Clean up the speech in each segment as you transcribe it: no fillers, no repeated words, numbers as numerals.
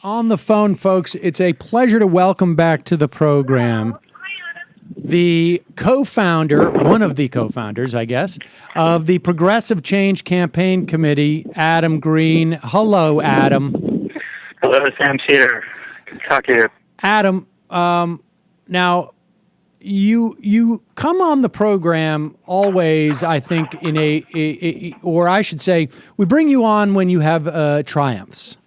on the phone, folks. It's a pleasure to welcome back to the program the co-founder, one of the co-founders, I guess, of the Progressive Change Campaign Committee, Adam Green. Hello, Adam. Hello, Sam Seder. Good to talk to you. Adam, now you come on the program always, I think, or I should say, we bring you on when you have triumphs.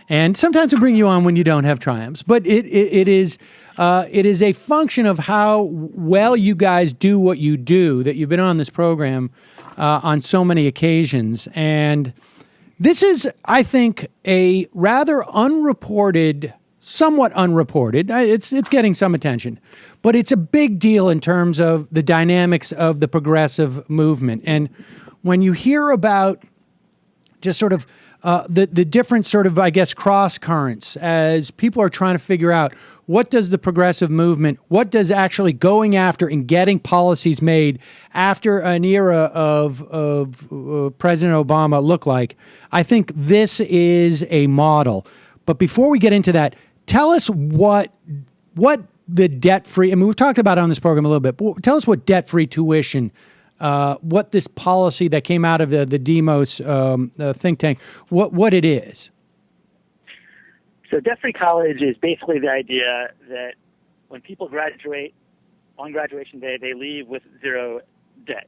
And sometimes we bring you on when you don't have triumphs, but it is a function of how well you guys do what you do that you've been on this program on so many occasions. And this is, I think, a rather somewhat unreported. It's getting some attention, but it's a big deal in terms of the dynamics of the progressive movement. And when you hear about just sort of the different sort of, I guess, cross currents as people are trying to figure out what does the progressive movement, what does actually going after and getting policies made after an era of President Obama look like, I think this is a model. But before we get into that, tell us what the debt-free, I mean, we've talked about it on this program a little bit, but tell us what debt-free tuition, what this policy that came out of the Demos think tank, what it is. So debt-free college is basically the idea that when people graduate, on graduation day, they leave with zero debt.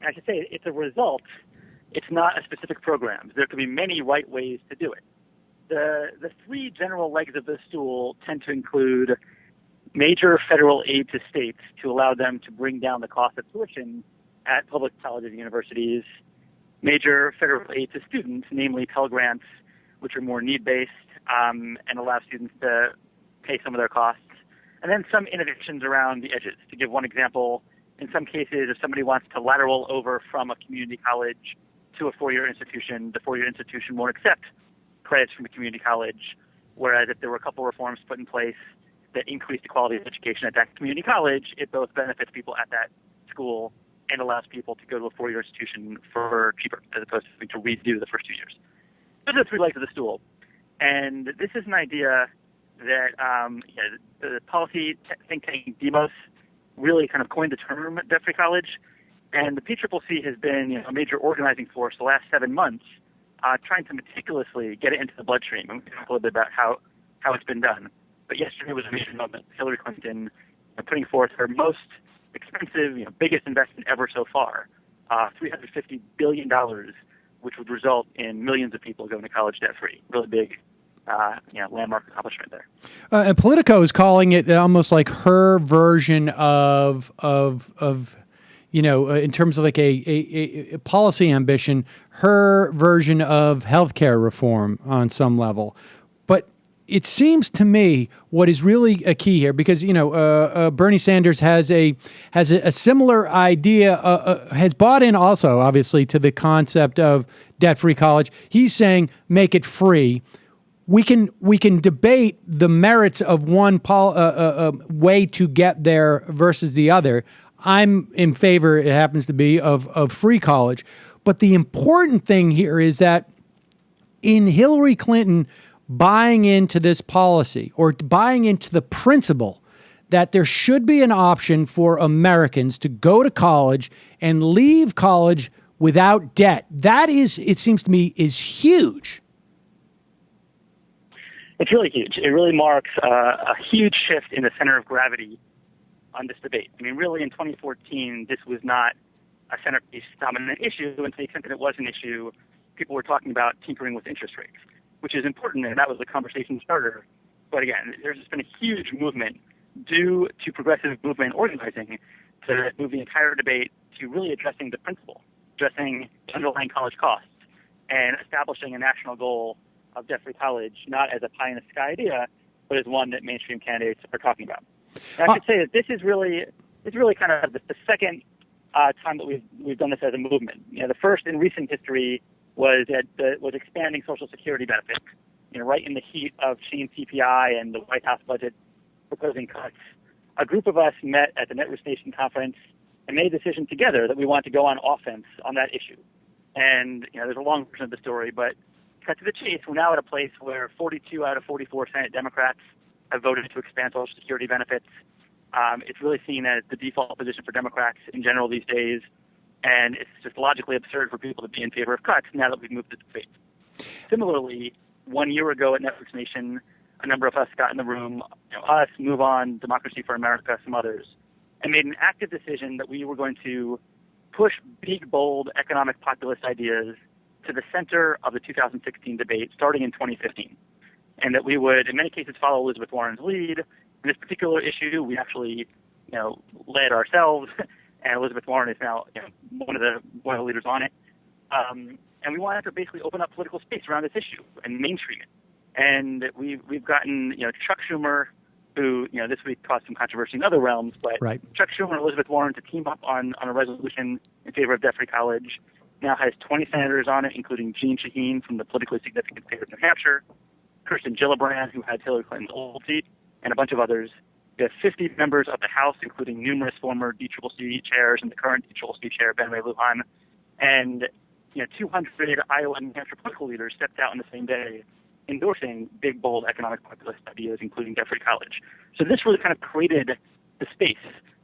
And I should say it's a result. It's not a specific program. There could be many right ways to do it. The three general legs of the stool tend to include major federal aid to states to allow them to bring down the cost of tuition at public colleges and universities, major federal aid to students, namely Pell Grants, which are more need-based and allow students to pay some of their costs, and then some innovations around the edges. To give one example, in some cases, if somebody wants to lateral over from a community college to a four-year institution, the four-year institution won't accept credits from a community college, whereas if there were a couple reforms put in place that increase the quality of education at that community college, it both benefits people at that school and allows people to go to a four-year institution for cheaper, as opposed to having to redo the first 2 years. Those are the three legs of the stool. And this is an idea that the policy think tank Demos really kind of coined the term debt-free college. And the PCCC has been a major organizing force the last 7 months trying to meticulously get it into the bloodstream. And we can talk a little bit about how it's been done. But yesterday was a major moment. Hillary Clinton putting forth her most expensive, biggest investment ever so far, $350 billion, which would result in millions of people going to college debt-free. Really big, landmark accomplishment there. And Politico is calling it almost like her version of in terms of like a policy ambition, her version of healthcare reform on some level. But it seems to me what is really a key here, because Bernie Sanders has a similar idea, has bought in also obviously to the concept of debt-free college. He's saying make it free. We can debate the merits of one way to get there versus the other. I'm in favor, it happens to be, of free college. But the important thing here is that in Hillary Clinton buying into this policy, or buying into the principle that there should be an option for Americans to go to college and leave college without debt, that is, it seems to me, is huge. It's really huge. It really marks a huge shift in the center of gravity on this debate. I mean, really, in 2014, this was not a centerpiece dominant issue, and to the extent that it was an issue, people were talking about tinkering with interest rates, which is important, and that was the conversation starter. But again, there's just been a huge movement due to progressive movement organizing to move the entire debate to really addressing the principle, addressing underlying college costs, and establishing a national goal of debt-free college, not as a pie-in-the-sky idea, but as one that mainstream candidates are talking about. And I should say that this is really kind of the second time that we've done this as a movement. The first in recent history was expanding Social Security benefits. Right in the heat of Shane CPI and the White House budget proposing cuts, a group of us met at the Netroots Nation conference and made a decision together that we wanted to go on offense on that issue. And there's a long version of the story, but cut to the chase, we're now at a place where 42 out of 44 Senate Democrats have voted to expand Social Security benefits. It's really seen as the default position for Democrats in general these days, and it's just logically absurd for people to be in favor of cuts now that we've moved to debate. Similarly, 1 year ago at Netflix Nation, a number of us got in the room, us, Move On, Democracy for America, some others, and made an active decision that we were going to push big, bold economic populist ideas to the center of the 2016 debate starting in 2015. And that we would, in many cases, follow Elizabeth Warren's lead. In this particular issue, we actually, led ourselves, and Elizabeth Warren is now one of the leaders on it. And we wanted to basically open up political space around this issue and mainstream it. And we've gotten, Chuck Schumer, who, this week caused some controversy in other realms, but right. Chuck Schumer and Elizabeth Warren to team up on a resolution in favor of debt-free college. Now has 20 senators on it, including Jeanne Shaheen from the politically significant state of New Hampshire, Kirsten Gillibrand, who had Hillary Clinton's old seat, and a bunch of others. We have 50 members of the House, including numerous former DCCC chairs and the current DCCC chair, Ben Ray Lujan. And 200 Iowa and New Hampshire political leaders stepped out on the same day endorsing big, bold economic populist ideas, including debt-free college. So this really kind of created the space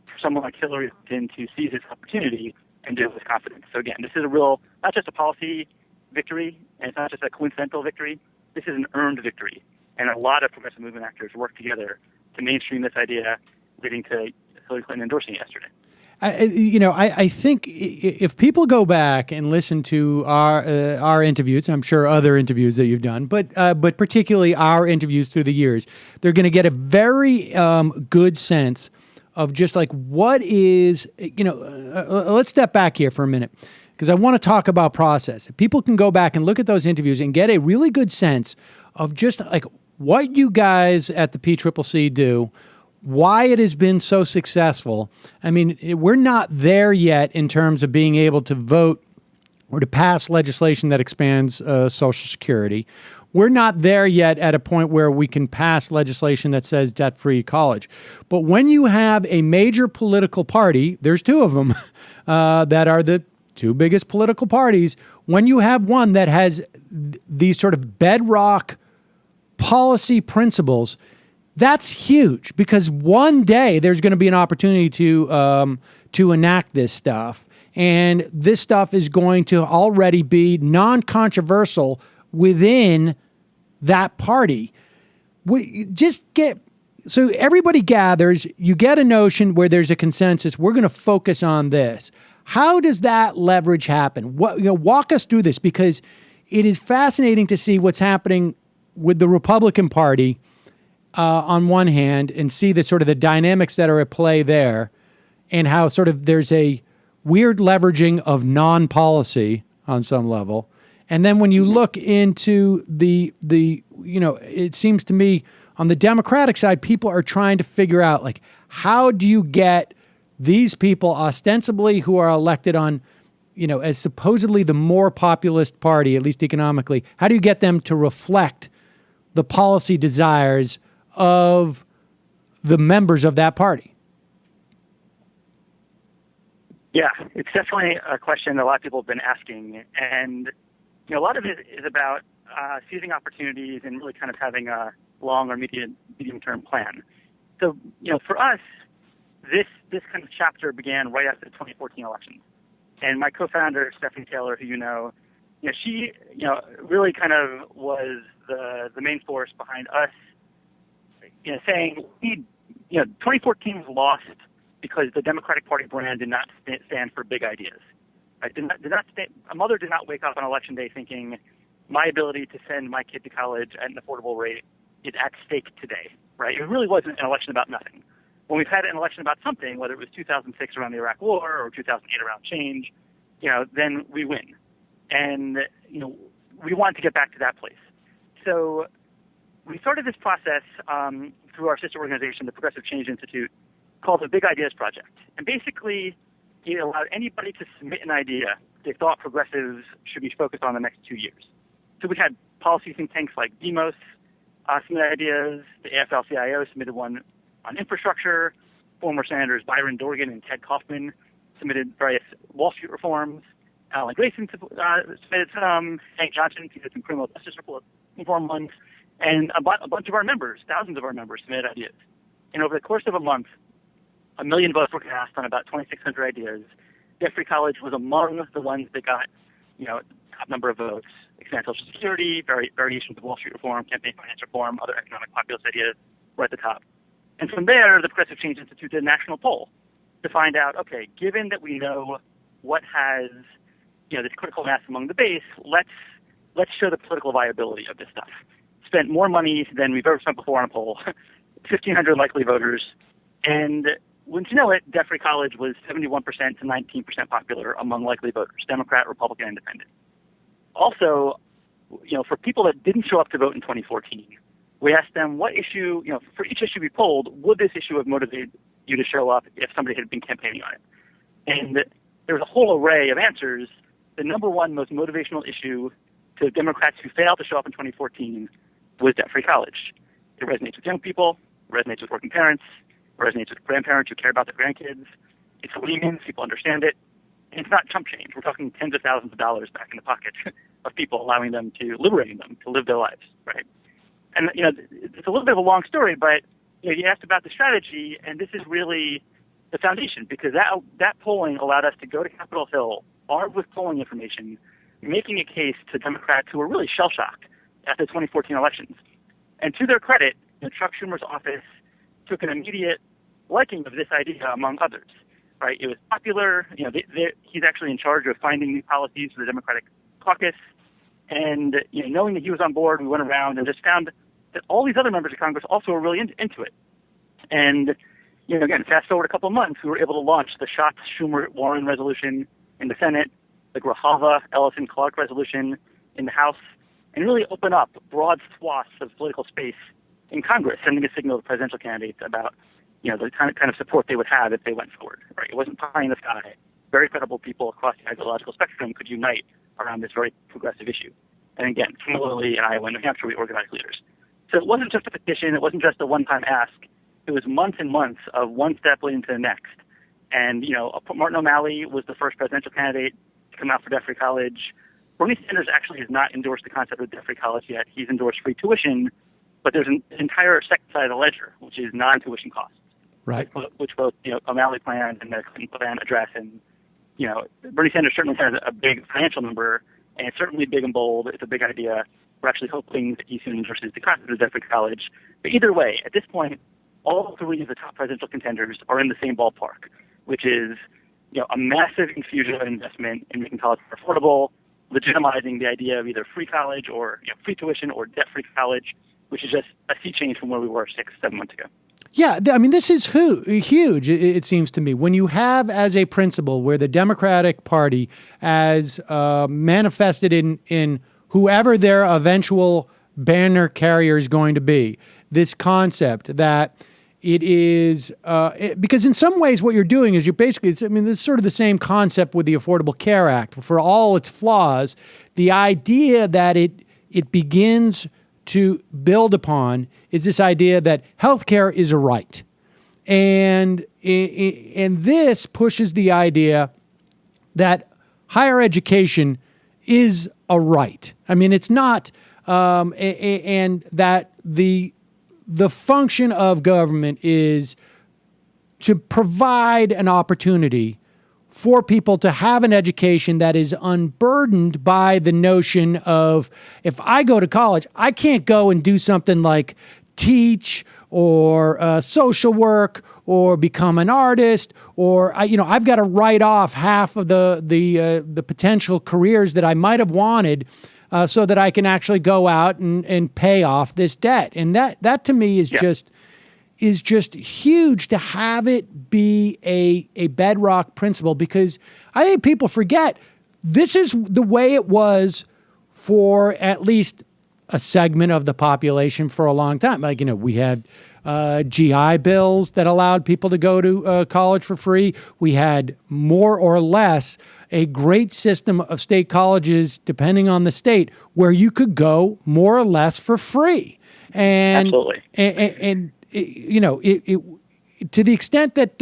for someone like Hillary Clinton to seize this opportunity and do it with confidence. So again, this is a real, not just a policy victory, and it's not just a coincidental victory. This is an earned victory. And a lot of progressive movement actors worked together to mainstream this idea, leading to Hillary Clinton endorsing it yesterday. I think if people go back and listen to our interviews, I'm sure other interviews that you've done, but particularly our interviews through the years, they're going to get a very good sense of just like what is, let's step back here for a minute because I want to talk about process. People can go back and look at those interviews and get a really good sense of just like what you guys at the PCCC do, why it has been so successful. I mean, we're not there yet in terms of being able to vote or to pass legislation that expands Social Security. We're not there yet at a point where we can pass legislation that says debt-free college. But when you have a major political party, there's two of them that are the two biggest political parties, when you have one that has these sort of bedrock policy principles, that's huge because one day there's going to be an opportunity to enact this stuff. And this stuff is going to already be non-controversial within that party. So everybody gathers, you get a notion where there's a consensus, we're going to focus on this. How does that leverage happen? Walk us through this because it is fascinating to see what's happening with the Republican Party on one hand and see the sort of the dynamics that are at play there and how sort of there's a weird leveraging of non-policy on some level. And then when you look into the it seems to me on the Democratic side, people are trying to figure out like, how do you get these people ostensibly who are elected on, as supposedly the more populist party, at least economically, how do you get them to reflect the policy desires of the members of that party? Yeah, it's definitely a question that a lot of people have been asking. And, a lot of it is about seizing opportunities and really kind of having a long or medium-term plan. So, for us, this kind of chapter began right after the 2014 elections. And my co-founder, Stephanie Taylor, who she, really kind of was the main force behind us, saying 2014 was lost because the Democratic Party brand did not stand for big ideas. A mother did not wake up on election day thinking, my ability to send my kid to college at an affordable rate is at stake today, right? It really wasn't an election about nothing. When we've had an election about something, whether it was 2006 around the Iraq War or 2008 around change, then we win. And, we want to get back to that place. So we started this process through our sister organization, the Progressive Change Institute, called the Big Ideas Project. And basically, it allowed anybody to submit an idea they thought progressives should be focused on the next 2 years. So we had policy think tanks like Demos submit ideas, the AFL-CIO submitted one on infrastructure, former Senators Byron Dorgan and Ted Kaufman submitted various Wall Street reforms, Alan Grayson submitted some, Hank Johnson submitted some criminal justice reform ones, and a bunch of our members, thousands of our members, submitted ideas. And over the course of a month, 1 million votes were cast on about 2,600 ideas. Jeffrey College was among the ones that got, top number of votes. Expand Social Security, variations of Wall Street reform, campaign finance reform, other economic populist ideas were at the top. And from there, the Progressive Change Institute did a national poll to find out, okay, given that we know what has, this critical mass among the base, let's show the political viability of this stuff. Spent more money than we've ever spent before on a poll, 1,500 likely voters, and wouldn't you know it, Jeffrey College was 71% to 19% popular among likely voters, Democrat, Republican, Independent. Also, for people that didn't show up to vote in 2014, we asked them what issue, for each issue we polled, would this issue have motivated you to show up if somebody had been campaigning on it? And there was a whole array of answers. The number one most motivational issue to Democrats who failed to show up in 2014 was debt-free college. It resonates with young people, it resonates with working parents, it resonates with grandparents who care about their grandkids. It's layman's, people understand it. And it's not chump change. We're talking tens of thousands of dollars back in the pocket of people, liberating them to live their lives, right? And, it's a little bit of a long story, but, you asked about the strategy, and this is really the foundation, because that polling allowed us to go to Capitol Hill, armed with polling information, making a case to Democrats who were really shell-shocked after the 2014 elections. And to their credit, Chuck Schumer's office took an immediate liking of this idea, among others. Right? It was popular. He's actually in charge of finding new policies for the Democratic caucus. And, knowing that he was on board, we went around and just found that all these other members of Congress also were really into it. And, again, fast forward a couple of months, we were able to launch the Schatz-Schumer-Warren resolution in the Senate, the Grijalva-Ellison-Clark resolution in the House, and really open up broad swaths of political space in Congress, sending a signal to presidential candidates about the kind of support they would have if they went forward. Right? It wasn't pie in the sky. Very credible people across the ideological spectrum could unite around this very progressive issue. And again, similarly in Iowa and New Hampshire, we organized leaders. So it wasn't just a petition. It wasn't just a one-time ask. It was months and months of one step leading to the next. And, Martin O'Malley was the first presidential candidate to come out for debt-free college. Bernie Sanders actually has not endorsed the concept of debt-free college yet. He's endorsed free tuition, but there's an entire second side of the ledger, which is non-tuition costs. Right. Which both, O'Malley plan and the Clinton plan address. And, Bernie Sanders certainly has a big financial number, and it's certainly big and bold. It's a big idea. We're actually hoping that he soon endorses the concept of debt-free college. But either way, at this point, all three of the top presidential contenders are in the same ballpark, which is, a massive infusion of investment in making college more affordable, legitimizing the idea of either free college or free tuition or debt-free college, which is just a sea change from where we were 6-7 months ago. Yeah, I mean, this is huge, it seems to me. When you have as a principle where the Democratic Party, as manifested in whoever their eventual banner carrier is going to be, this concept that it is, because in some ways what you're doing is this is sort of the same concept with the Affordable Care Act. For all its flaws, the idea that it begins to build upon is this idea that healthcare is a right. And this pushes the idea that higher education is a right. I mean, it's not, and that the function of government is to provide an opportunity for people to have an education that is unburdened by the notion of, if I go to college, I can't go and do something like teach or social work or become an artist, or I've got to write off half of the potential careers that I might have wanted, so that I can actually go out and pay off this debt. And that to me is just huge, to have it be a bedrock principle, because I think people forget this is the way it was for at least a segment of the population for a long time. Like, we had GI bills that allowed people to go to college for free. We had more or less a great system of state colleges, depending on the state, where you could go more or less for free. And absolutely. And to the extent that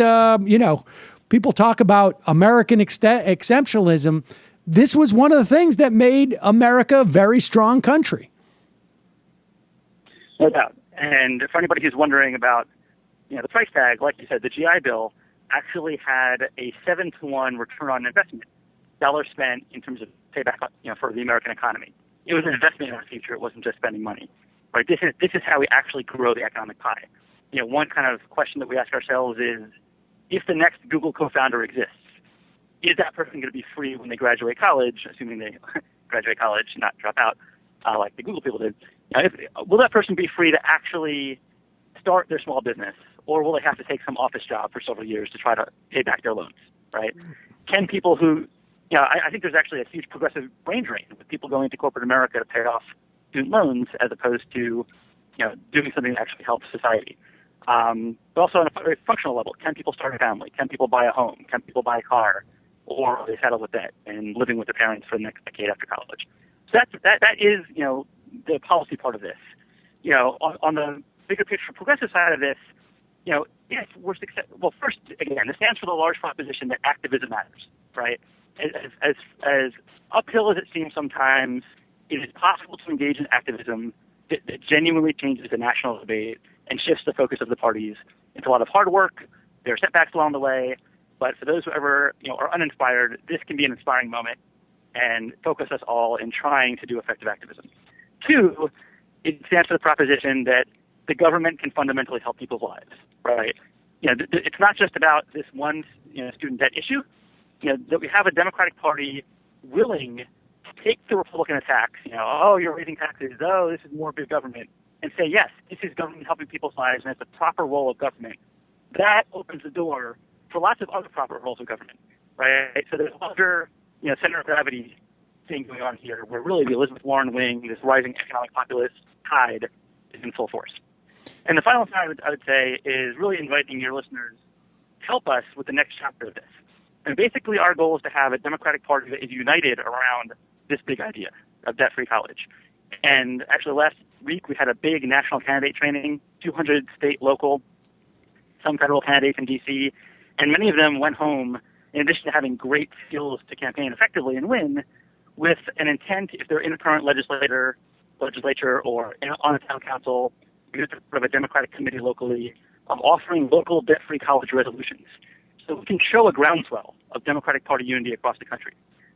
people talk about American exceptionalism, this was one of the things that made America a very strong country. No doubt. And for anybody who's wondering about, the price tag, like you said, the GI Bill actually had a 7-to-1 return on investment, dollars spent in terms of payback, for the American economy. It was an investment in our future. It wasn't just spending money, right? This is how we actually grow the economic pie. One kind of question that we ask ourselves is, if the next Google co-founder exists, is that person going to be free when they graduate college, assuming they graduate college, not drop out, like the Google people did? Will that person be free to actually start their small business, or will they have to take some office job for several years to try to pay back their loans, right? Can people who, I think there's actually a huge progressive brain drain with people going to corporate America to pay off student loans as opposed to, doing something that actually helps society. But also on a very functional level, can people start a family? Can people buy a home? Can people buy a car? Or are they settled with debt and living with their parents for the next decade after college? So that is, the policy part of this. On the bigger picture progressive side of this, if we're successful, well, first, again, this stands for the large proposition that activism matters, right? As uphill as it seems sometimes, it is possible to engage in activism that genuinely changes the national debate and shifts the focus of the parties. It's a lot of hard work. There are setbacks along the way. But for those who ever, are uninspired, this can be an inspiring moment and focus us all in trying to do effective activism. 2, it stands for the proposition that the government can fundamentally help people's lives, right? It's not just about this one, student debt issue. That we have a Democratic Party willing to take the Republican attacks, you're raising taxes, this is more big government, and say, yes, this is government helping people's lives, and it's the proper role of government. That opens the door for lots of other proper roles of government, right? So there's other, center of gravity thing going on here where really the Elizabeth Warren wing, this rising economic populist tide, is in full force. And the final thing I would say is really inviting your listeners to help us with the next chapter of this. And basically our goal is to have a Democratic Party that is united around this big idea of debt-free college. And actually last week we had a big national candidate training, 200 state, local, some federal candidates in D.C., and many of them went home, in addition to having great skills to campaign effectively and win, with an intent, if they're in a current legislature or on a town council, of a Democratic committee locally, of offering local debt-free college resolutions. So we can show a groundswell of Democratic Party unity across the country.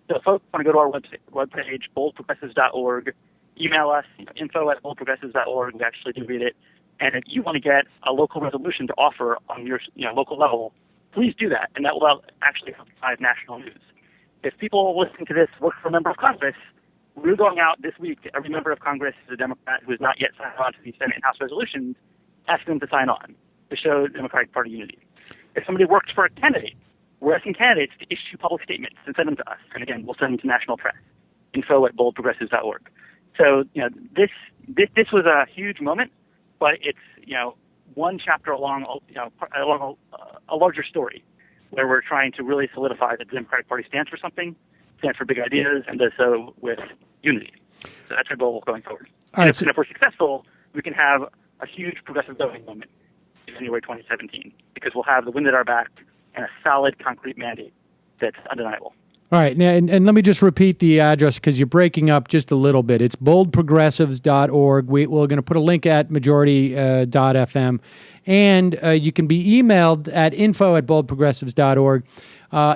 So if folks want to go to our webpage, boldprogressives.org, email us, info@boldprogressives.org. We actually do read it. And if you want to get a local resolution to offer on your local level, please do that, and that will actually help drive national news. If people listening to this work for a member of Congress, we're going out this week to every member of Congress who's a Democrat who has not yet signed on to the Senate and House resolutions, asking them to sign on to show Democratic Party unity. If somebody works for a candidate, we're asking candidates to issue public statements and send them to us. And again, we'll send them to national press, info@boldprogressives.org. So, this was a huge moment, but it's, one chapter along a larger story where we're trying to really solidify that the Democratic Party stands for something, stands for big ideas, and does so with unity. So that's our goal going forward. All right, and if we're successful, we can have a huge progressive voting moment in January 2017 because we'll have the wind at our back and a solid, concrete mandate that's undeniable. All right, now, and let me just repeat the address because you're breaking up just a little bit. It's boldprogressives.org. We're going to put a link at majority.fm. And you can be emailed at info@boldprogressives.org.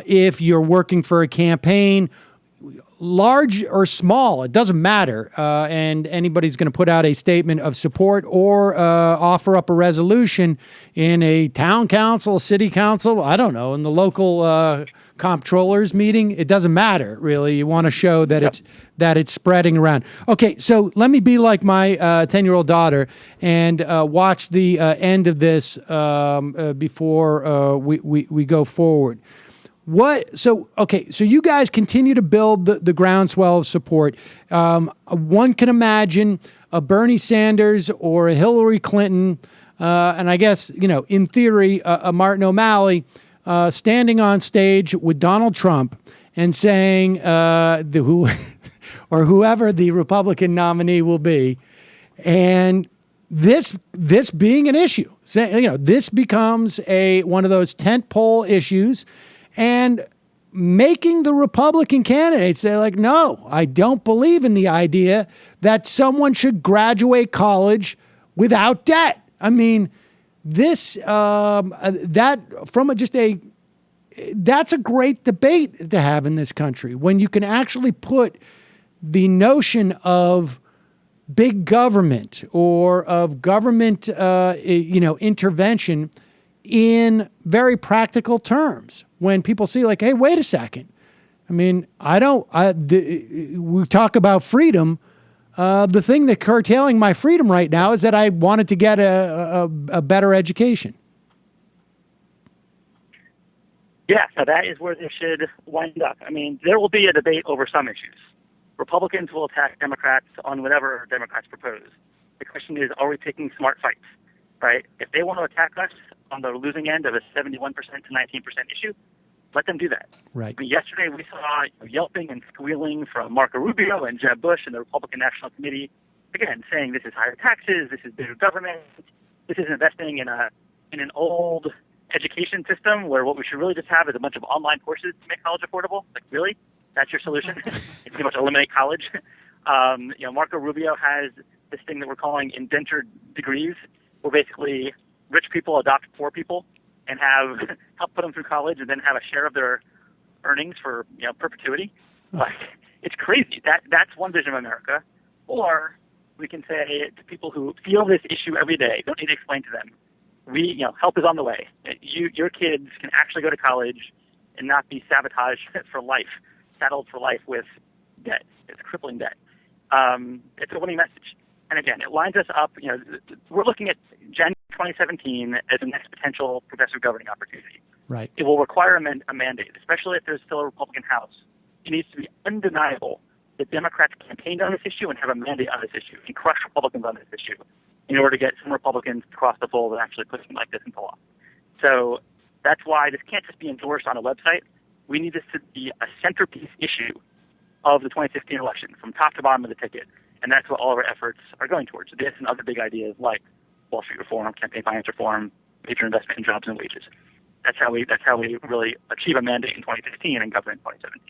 If you're working for a campaign, large or small, it doesn't matter. And anybody's going to put out a statement of support or offer up a resolution in a town council, city council, I don't know, in the local comptrollers meeting, it doesn't matter, really. You want to show that it's spreading around. Okay, so let me be like my 10-year-old daughter and watch the end of this before we go forward. So you guys continue to build the groundswell of support. One can imagine a Bernie Sanders or a Hillary Clinton, and I guess, in theory, a Martin O'Malley, standing on stage with Donald Trump and saying, or whoever the Republican nominee will be, and this being an issue. This becomes one of those tentpole issues, and making the Republican candidates say, like, no, I don't believe in the idea that someone should graduate college without debt. I mean, that's a great debate to have in this country, when you can actually put the notion of big government or of government, intervention in very practical terms. When people see, like, hey, wait a second. I mean, we talk about freedom. The thing that curtailing my freedom right now is that I wanted to get a better education. Yeah, so that is where this should wind up. I mean, there will be a debate over some issues. Republicans will attack Democrats on whatever Democrats propose. The question is, are we picking smart fights, right? If they want to attack us on the losing end of a 71% to 19% issue, let them do that. Right. I mean, yesterday we saw yelping and squealing from Marco Rubio and Jeb Bush and the Republican National Committee, again, saying this is higher taxes, this is bigger government, this is investing in an old education system where what we should really just have is a bunch of online courses to make college affordable. Like, really? That's your solution? You pretty much eliminate college. Marco Rubio has this thing that we're calling indentured degrees, where basically rich people adopt poor people and have help put them through college and then have a share of their earnings for perpetuity. Like, it's crazy. That's one vision of America. Or we can say to people who feel this issue every day, don't need to explain to them, help is on the way. Your kids can actually go to college and not be sabotaged for life, saddled for life with debt. It's crippling debt. It's a winning message. And again, it lines us up. We're looking at January 2017 as the next potential progressive governing opportunity. Right. It will require a mandate, especially if there's still a Republican House. It needs to be undeniable that Democrats campaigned on this issue and have a mandate on this issue and crush Republicans on this issue in order to get some Republicans to cross the fold and actually put something like this into law. So that's why this can't just be endorsed on a website. We need this to be a centerpiece issue of the 2016 election from top to bottom of the ticket. And that's what all of our efforts are going towards. This and other big ideas like Wall Street reform, campaign finance reform, major investment in jobs and wages. That's how we really achieve a mandate in 2016 and govern in 2017.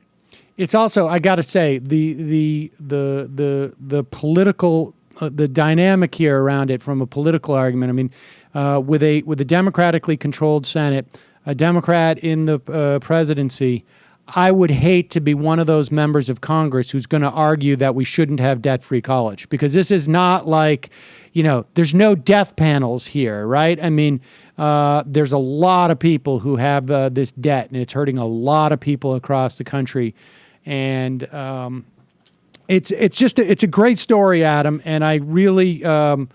It's also, I got to say, the political the dynamic here around it from a political argument. I mean, with a democratically controlled Senate, a Democrat in the presidency, I would hate to be one of those members of Congress who's going to argue that we shouldn't have debt-free college, because this is not like, there's no death panels here, right? I mean, there's a lot of people who have this debt, and it's hurting a lot of people across the country. And it's a great story, Adam. And I really, I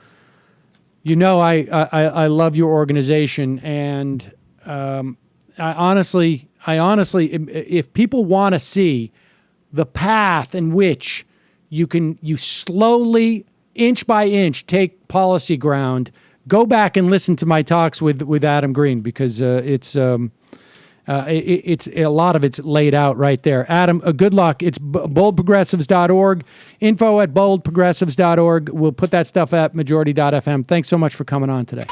love your organization, and I honestly, if people want to see the path in which you slowly, inch by inch, take policy ground, go back and listen to my talks with Adam Green, because it's a lot of it's laid out right there. Adam, good luck. It's boldprogressives.org, info@boldprogressives.org. We'll put that stuff at majority.fm. Thanks so much for coming on today.